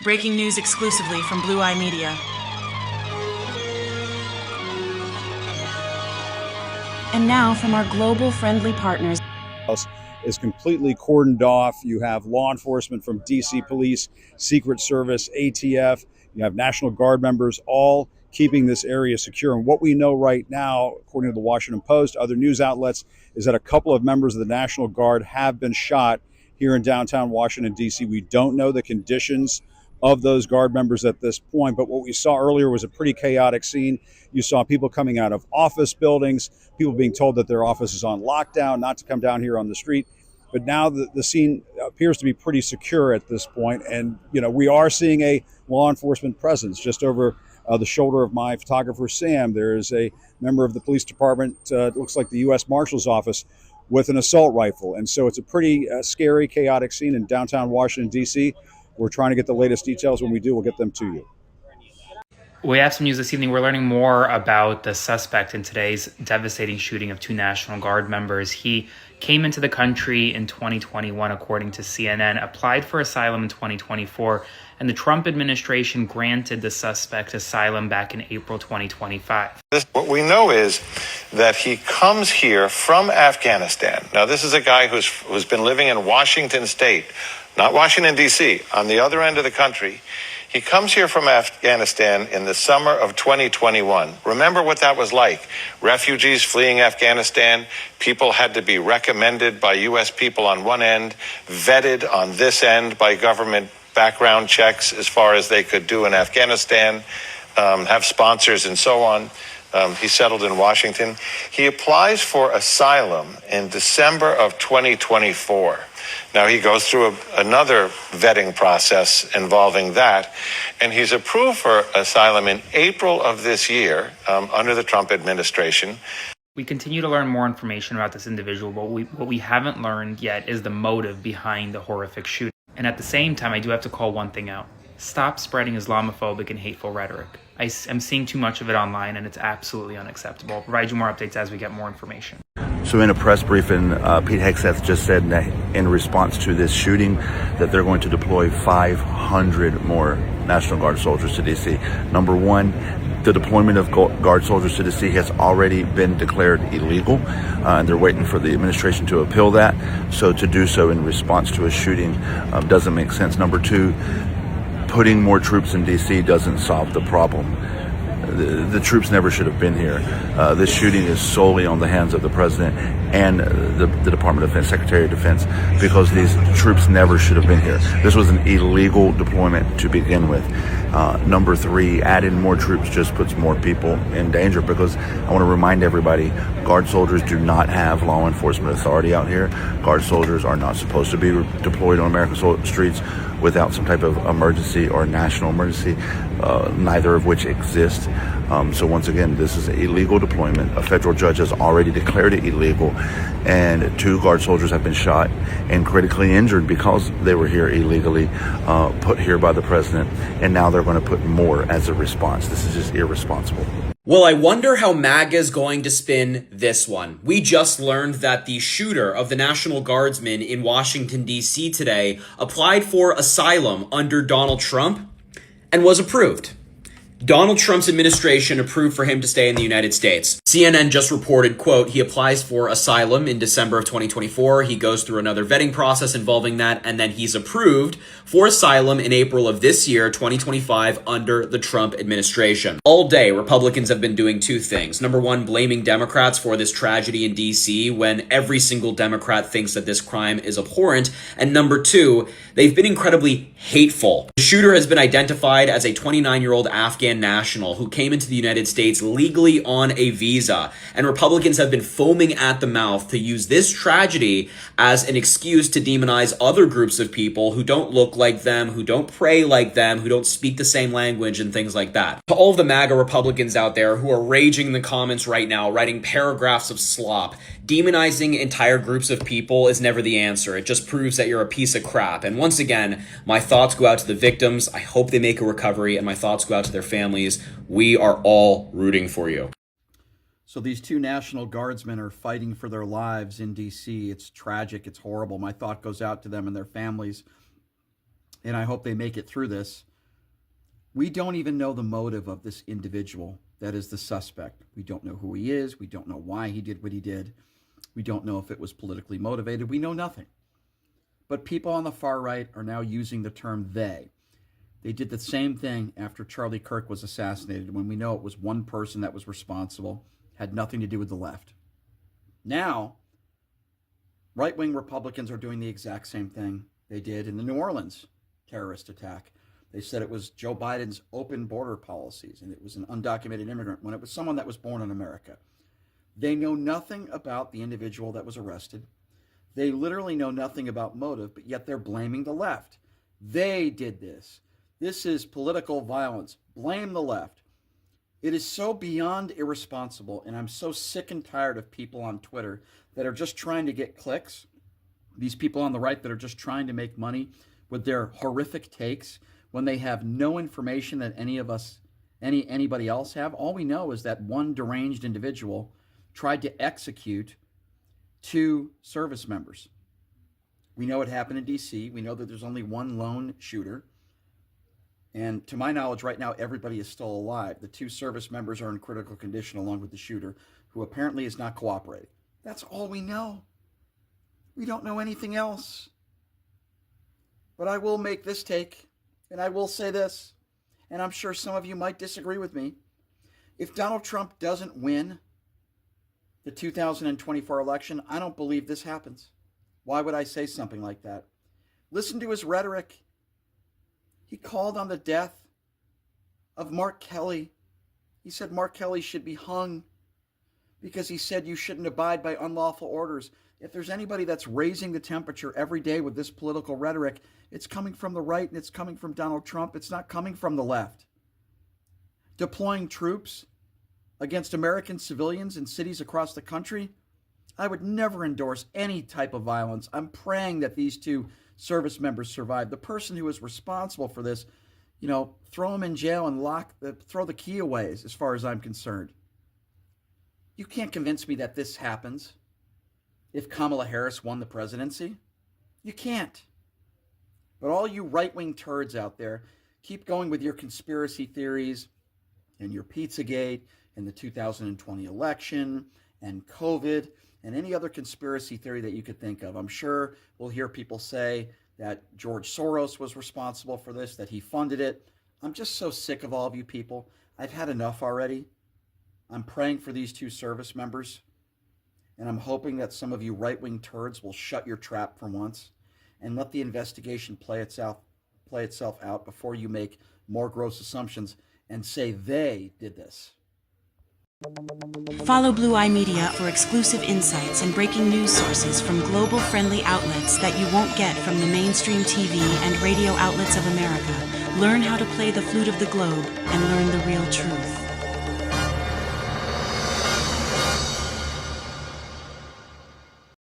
Breaking news exclusively from Blue Eye Media. And now from our global friendly partners. Is completely cordoned off. You have law enforcement from DC Police, Secret Service, ATF. You have National Guard members all keeping this area secure. And what we know right now, according to the Washington Post, other news outlets, is that a couple of members of the National Guard have been shot here in downtown Washington, D.C. We don't know the conditions of those Guard members at this point, but what we saw earlier was a pretty chaotic scene. You saw people coming out of office buildings, people being told that their office is on lockdown, not to come down here on the street. But now the scene appears to be pretty secure at this point. And, we are seeing a law enforcement presence just over the shoulder of my photographer, Sam. There is a member of the police department, it looks like the U.S. Marshal's office, with an assault rifle. And so it's a pretty scary, chaotic scene in downtown Washington, D.C. We're trying to get the latest details. When we do, we'll get them to you. We have some news this evening. We're learning more about the suspect in today's devastating shooting of two National Guard members. He came into the country in 2021, according to CNN, applied for asylum in 2024, and the Trump administration granted the suspect asylum back in April 2025. What we know is that he comes here from Afghanistan. Now, this is a guy who's been living in Washington State, not Washington, D.C., on the other end of the country. He comes here from Afghanistan in the summer of 2021. Remember what that was like. Refugees fleeing Afghanistan, people had to be recommended by U.S. people on one end, vetted on this end by government background checks as far as they could do in Afghanistan, have sponsors and so on. He settled in Washington. He applies for asylum in December of 2024. Now, he goes through another vetting process involving that, and he's approved for asylum in April of this year under the Trump administration. We continue to learn more information about this individual, but what we haven't learned yet is the motive behind the horrific shooting. And at the same time, I do have to call one thing out. Stop spreading Islamophobic and hateful rhetoric. I am seeing too much of it online, and it's absolutely unacceptable. I'll provide you more updates as we get more information. So in a press briefing, Pete Hegseth just said that in response to this shooting that they're going to deploy 500 more National Guard soldiers to D.C. Number one, the deployment of Guard soldiers to D.C. has already been declared illegal, and they're waiting for the administration to appeal that. So to do so in response to a shooting doesn't make sense. Number two, putting more troops in D.C. doesn't solve the problem. The troops never should have been here. This shooting is solely on the hands of the president and the Department of Defense, Secretary of Defense, because these troops never should have been here. This was an illegal deployment to begin with. Number three, adding more troops just puts more people in danger, because I want to remind everybody, Guard soldiers do not have law enforcement authority out here. Guard soldiers are not supposed to be deployed on American streets without some type of emergency or national emergency, neither of which exist. So once again, this is an illegal deployment. A federal judge has already declared it illegal, and two Guard soldiers have been shot and critically injured because they were here illegally, put here by the president, and now they're going to put more as a response. This is just irresponsible. Well, I wonder how MAGA is going to spin this one. We just learned that the shooter of the National Guardsmen in Washington, D.C. today applied for asylum under Donald Trump and was approved. Donald Trump's administration approved for him to stay in the United States. CNN just reported, quote, he applies for asylum in December of 2024. He goes through another vetting process involving that, and then he's approved for asylum in April of this year, 2025, under the Trump administration. All day, Republicans have been doing two things. Number one, blaming Democrats for this tragedy in D.C. when every single Democrat thinks that this crime is abhorrent. And number two, they've been incredibly hateful. The shooter has been identified as a 29-year-old Afghan national who came into the United States legally on a visa, and Republicans have been foaming at the mouth to use this tragedy as an excuse to demonize other groups of people who don't look like them, who don't pray like them, who don't speak the same language, and things like that. To all of the MAGA Republicans out there who are raging in the comments right now, writing paragraphs of slop, demonizing entire groups of people is never the answer. It just proves that you're a piece of crap. And once again, my thoughts go out to the victims. I hope they make a recovery, and my thoughts go out to their families. We are all rooting for you. So these two National Guardsmen are fighting for their lives in D.C. It's tragic. It's horrible. My thought goes out to them and their families, and I hope they make it through this. We don't even know the motive of this individual that is the suspect. We don't know who he is. We don't know why he did what he did. We don't know if it was politically motivated. We know nothing. But people on the far right are now using the term they. They did the same thing after Charlie Kirk was assassinated, when we know it was one person that was responsible, had nothing to do with the left. Now, right-wing Republicans are doing the exact same thing they did in the New Orleans terrorist attack. They said it was Joe Biden's open border policies and it was an undocumented immigrant when it was someone that was born in America. They know nothing about the individual that was arrested. They literally know nothing about motive, but yet they're blaming the left. They did this. This is political violence. Blame the left. It is so beyond irresponsible, and I'm so sick and tired of people on Twitter that are just trying to get clicks. These people on the right that are just trying to make money with their horrific takes when they have no information that anybody else have. All we know is that one deranged individual tried to execute 2 service members. We know it happened in D.C. We know that there's only one lone shooter. And to my knowledge, right now, everybody is still alive. The 2 service members are in critical condition along with the shooter, who apparently is not cooperating. That's all we know. We don't know anything else. But I will make this take, and I will say this, and I'm sure some of you might disagree with me. If Donald Trump doesn't win the 2024 election, I don't believe this happens. Why would I say something like that? Listen to his rhetoric. He called on the death of Mark Kelly. He said Mark Kelly should be hung because he said you shouldn't abide by unlawful orders. If there's anybody that's raising the temperature every day with this political rhetoric, it's coming from the right and it's coming from Donald Trump. It's not coming from the left. Deploying troops against American civilians in cities across the country, I would never endorse any type of violence. I'm praying that these 2 service members survive. The person who is responsible for this, throw him in jail and throw the key away as far as I'm concerned. You can't convince me that this happens if Kamala Harris won the presidency. You can't. But all you right-wing turds out there, keep going with your conspiracy theories and your Pizzagate and the 2020 election and COVID and any other conspiracy theory that you could think of. I'm sure we'll hear people say that George Soros was responsible for this, that he funded it. I'm just so sick of all of you people. I've had enough already. I'm praying for these 2 service members, and I'm hoping that some of you right-wing turds will shut your trap for once and let the investigation play itself out before you make more gross assumptions and say they did this. Follow Blue Eye Media for exclusive insights and breaking news sources from global-friendly outlets that you won't get from the mainstream TV and radio outlets of America. Learn how to play the flute of the globe and learn the real truth.